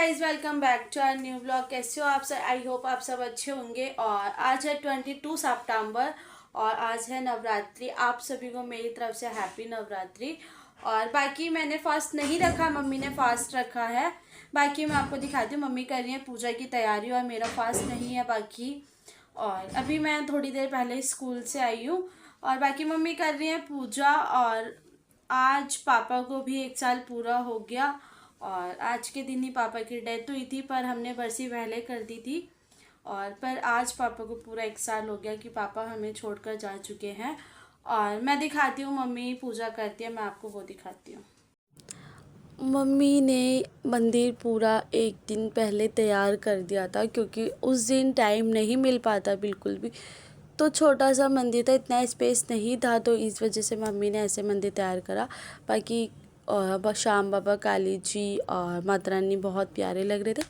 Guys, welcome back to our new blog. कैसे हो आप सब? आई होप आप सब अच्छे होंगे। और आज है 22 सितंबर और आज है नवरात्रि। आप सभी को मेरी तरफ से हैप्पी नवरात्रि। और बाकी मैंने फास्ट नहीं रखा, मम्मी ने फास्ट रखा है। बाकी मैं आपको दिखाती हूँ, मम्मी कर रही है पूजा की तैयारी और मेरा फास्ट नहीं है बाकी। और अभी मैं थोड़ी देर पहले स्कूल से आई हूँ और बाकी मम्मी कर रही है पूजा। और आज पापा को भी 1 साल पूरा हो गया और आज के दिन ही पापा की डेथ हुई थी, पर हमने बरसी पहले कर दी थी। और पर आज पापा को पूरा 1 साल हो गया कि पापा हमें छोड़कर जा चुके हैं। और मैं दिखाती हूँ, मम्मी पूजा करती है, मैं आपको वो दिखाती हूँ। मम्मी ने मंदिर पूरा एक दिन पहले तैयार कर दिया था क्योंकि उस दिन टाइम नहीं मिल पाता बिल्कुल भी। तो छोटा सा मंदिर था, इतना स्पेस नहीं था, तो इस वजह से मम्मी ने ऐसे मंदिर तैयार करा। बाकी श्याम बाबा, काली जी और माता रानी बहुत प्यारे लग रहे थे।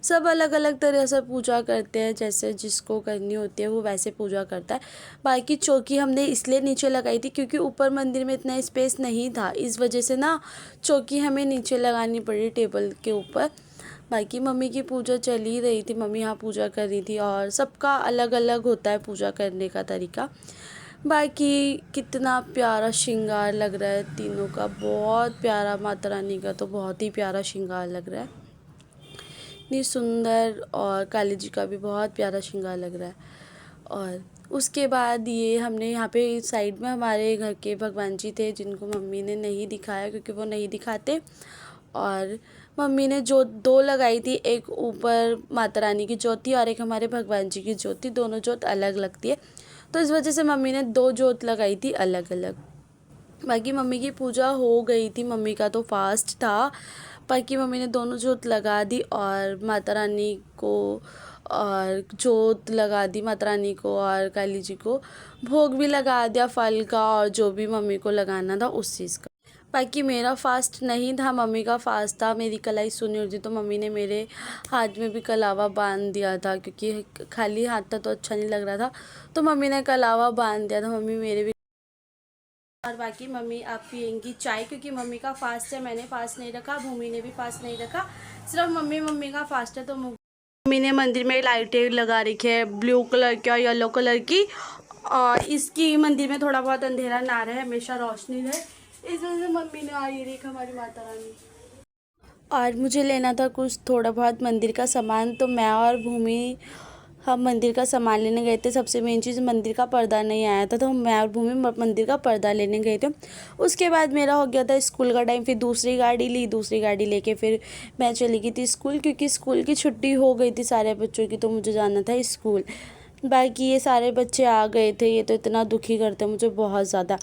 सब अलग अलग तरह से पूजा करते हैं, जैसे जिसको करनी होती है वो वैसे पूजा करता है। बाकी चौकी हमने इसलिए नीचे लगाई थी क्योंकि ऊपर मंदिर में इतना स्पेस नहीं था, इस वजह से ना चौकी हमें नीचे लगानी पड़ी टेबल के ऊपर। बाकी मम्मी की पूजा चल ही रही थी, मम्मी यहाँ पूजा कर रही थी और सबका अलग अलग होता है पूजा करने का तरीका। बाकी कितना प्यारा श्रृंगार लग रहा है तीनों का, बहुत प्यारा। माता रानी का तो बहुत ही प्यारा श्रृंगार लग रहा है, इतनी सुंदर। और काली जी का भी बहुत प्यारा श्रृंगार लग रहा है। और उसके बाद ये हमने यहाँ पे साइड में हमारे घर के भगवान जी थे जिनको मम्मी ने नहीं दिखाया क्योंकि वो नहीं दिखाते। और मम्मी ने जोत 2 लगाई थी, एक ऊपर माता रानी की ज्योत थी और एक हमारे भगवान जी की ज्योत थी। दोनों ज्योत अलग लगती है, तो इस वजह से मम्मी ने 2 ज्योत लगाई थी अलग अलग। बाकी मम्मी की पूजा हो गई थी, मम्मी का तो फास्ट था। बाकी मम्मी ने दोनों जोत लगा दी और माता रानी को, और जोत लगा दी माता रानी को और काली जी को। भोग भी लगा दिया फल का और जो भी मम्मी को लगाना था उस चीज़ का। बाकी मेरा फास्ट नहीं था, मम्मी का फास्ट था। मेरी कलाई सुनी हुई थी तो मम्मी ने मेरे हाथ में भी कलावा बांध दिया था क्योंकि खाली हाथ था तो अच्छा नहीं लग रहा था, तो मम्मी ने कलावा बांध दिया था। मम्मी मेरे भी। और बाकी मम्मी आप पियेंगी चाय क्योंकि मम्मी का फास्ट है, मैंने फास्ट नहीं रखा, भूमि ने भी फास्ट नहीं रखा, सिर्फ मम्मी का फास्ट है। तो मम्मी ने मंदिर में लाइटें लगा रखी है, ब्लू कलर की और येलो कलर की। और इसकी मंदिर में थोड़ा बहुत अंधेरा ना रहे, हमेशा रोशनी रहे, इस वजह से मम्मी ने आई रही हमारी माता रानी। और मुझे लेना था कुछ थोड़ा बहुत मंदिर का सामान, तो मैं और भूमि हम मंदिर का सामान लेने गए थे। सबसे मेन चीज़, मंदिर का पर्दा नहीं आया था, तो मैं और भूमि मंदिर का पर्दा लेने गए थे। उसके बाद मेरा हो गया था स्कूल का टाइम, फिर दूसरी गाड़ी ली, दूसरी गाड़ी लेके फिर मैं चली गई थी स्कूल क्योंकि स्कूल की छुट्टी हो गई थी सारे बच्चों की, तो मुझे जाना था स्कूल। बाकी ये सारे बच्चे आ गए थे, ये तो इतना दुखी करते मुझे बहुत ज़्यादा।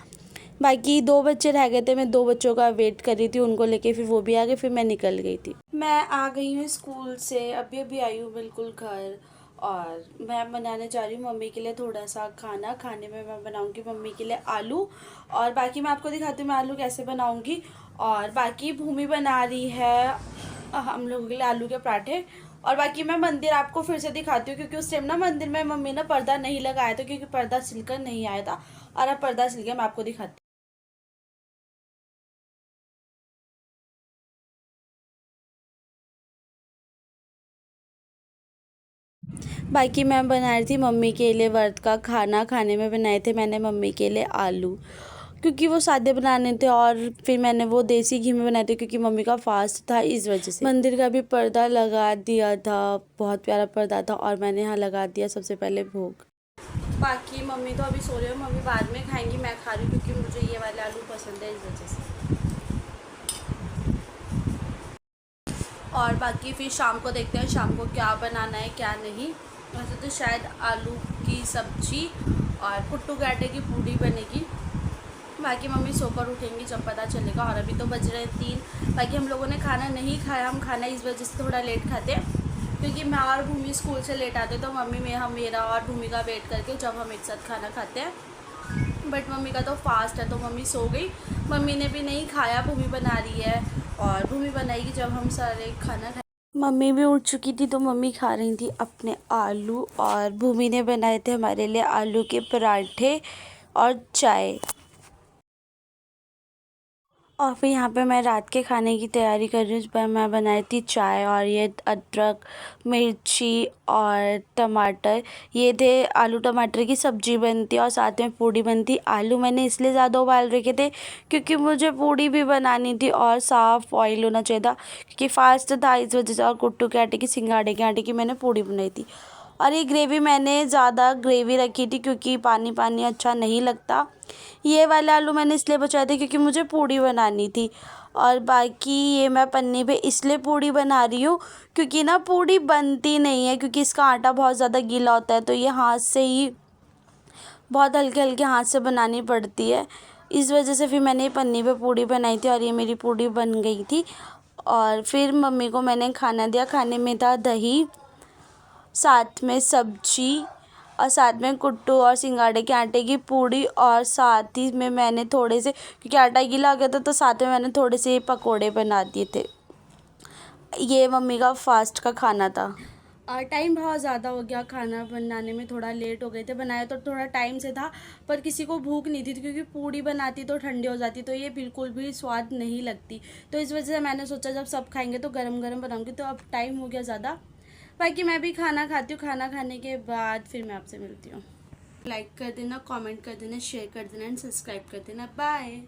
बाकी 2 बच्चे रह गए थे, मैं 2 बच्चों का वेट कर रही थी, उनको लेके फिर वो भी आ गए, फिर मैं निकल गई थी। मैं आ गई हूँ स्कूल से, अभी अभी आई हूँ बिल्कुल घर। और मैं बनाने जा रही हूँ मम्मी के लिए थोड़ा सा खाना। खाने में मैं बनाऊँगी मम्मी के लिए आलू, और बाकी मैं आपको दिखाती हूँ मैं आलू कैसे बनाऊँगी। और बाकी भूमि बना रही है हम लोगों के लिए आलू के पराठे। और बाकी मैं मंदिर आपको फिर से दिखाती हूँ क्योंकि उस टाइम ना मंदिर में मम्मी ने पर्दा नहीं लगाया था क्योंकि पर्दा सिलकर नहीं आया था, और अब पर्दा सिल गया, मैं आपको दिखाती बाकी मैं बना रही थी मम्मी के लिए व्रत का खाना। खाने में बनाए थे मैंने मम्मी के लिए आलू क्योंकि वो सादे बनाने थे, और फिर मैंने वो देसी घी में बनाए थे क्योंकि मम्मी का फास्ट था, इस वजह से। मंदिर का भी पर्दा लगा दिया था, बहुत प्यारा पर्दा था, और मैंने यहाँ लगा दिया सबसे पहले भोग। हूँ। बाकी मम्मी तो अभी सो रही है, मम्मी बाद में खाएंगी, मैं खा रही हूँ क्योंकि मुझे ये वाले आलू पसंद है, इस वजह से। और बाकी फिर शाम को देखते हैं शाम को क्या बनाना है क्या नहीं। वैसे तो शायद आलू की सब्जी और पुट्टू गाटे की पूड़ी बनेगी। बाकी मम्मी सोकर उठेंगी जब पता चलेगा। और अभी तो बज रहे 3। बाकी हम लोगों ने खाना नहीं खाया, हम खाना इस वजह से थोड़ा लेट खाते हैं क्योंकि मैं और भूमि स्कूल से लेट आते, तो मम्मी में हम मेरा और भूमि का वेट करके जब हम एक साथ खाना खाते हैं। बट मम्मी का तो फास्ट है तो मम्मी सो गई, मम्मी ने भी नहीं खाया, भूमि बना रही है और भूमि बनाएगी जब हम सारे खाना खाए। मम्मी भी उठ चुकी थी तो मम्मी खा रही थी अपने आलू, और भूमि ने बनाए थे हमारे लिए आलू के पराठे और चाय। और फिर यहाँ पे मैं रात के खाने की तैयारी कर रही हूँ। इस बार मैं बनाई थी चाय और ये अदरक, मिर्ची और टमाटर, ये थे आलू टमाटर की सब्जी बनती और साथ में पूड़ी बनती। आलू मैंने इसलिए ज़्यादा उबाल रखे थे क्योंकि मुझे पूड़ी भी बनानी थी और साफ़ ऑयल होना चाहिए था क्योंकि फास्ट था, इस वजह से। और कुट्टू के आटे की, सिंगाड़े के आटे की मैंने पूड़ी बनाई थी। और ये ग्रेवी मैंने ज़्यादा ग्रेवी रखी थी क्योंकि पानी पानी अच्छा नहीं लगता। ये वाले आलू मैंने इसलिए बचाए थे क्योंकि मुझे पूड़ी बनानी थी। और बाकी ये मैं पन्नी पे इसलिए पूड़ी बना रही हूँ क्योंकि ना पूड़ी बनती नहीं है, क्योंकि इसका आटा बहुत ज़्यादा गीला होता है, तो ये हाथ से ही बहुत हल्के हल्के हाथ से बनानी पड़ती है। इस वजह से फिर मैंने पन्नी पे पूड़ी बनाई थी और ये मेरी पूड़ी बन गई थी। और फिर मम्मी को मैंने खाना दिया। खाने में था दही, साथ में सब्जी और साथ में कुट्टू और सिंगाड़े के आटे की पूड़ी, और साथ ही में मैंने थोड़े से, क्योंकि आटा गीला हो गया था, तो साथ में मैंने थोड़े से पकोड़े बना दिए थे। ये मम्मी का फास्ट का खाना था। और टाइम बहुत ज़्यादा हो गया, खाना बनाने में थोड़ा लेट हो गए थे। बनाया तो थोड़ा टाइम से था पर किसी को भूख नहीं थी क्योंकि पूड़ी बनाती तो ठंडी हो जाती, तो ये बिल्कुल भी स्वाद नहीं लगती। तो इस वजह से मैंने सोचा जब सब खाएंगे तो गरम गरम बनाऊंगी। तो अब टाइम हो गया ज़्यादा। बाकी मैं भी खाना खाती हूँ, खाना खाने के बाद फिर मैं आपसे मिलती हूँ। लाइक कर देना, कमेंट कर देना, शेयर कर देना एंड सब्सक्राइब कर देना। बाय।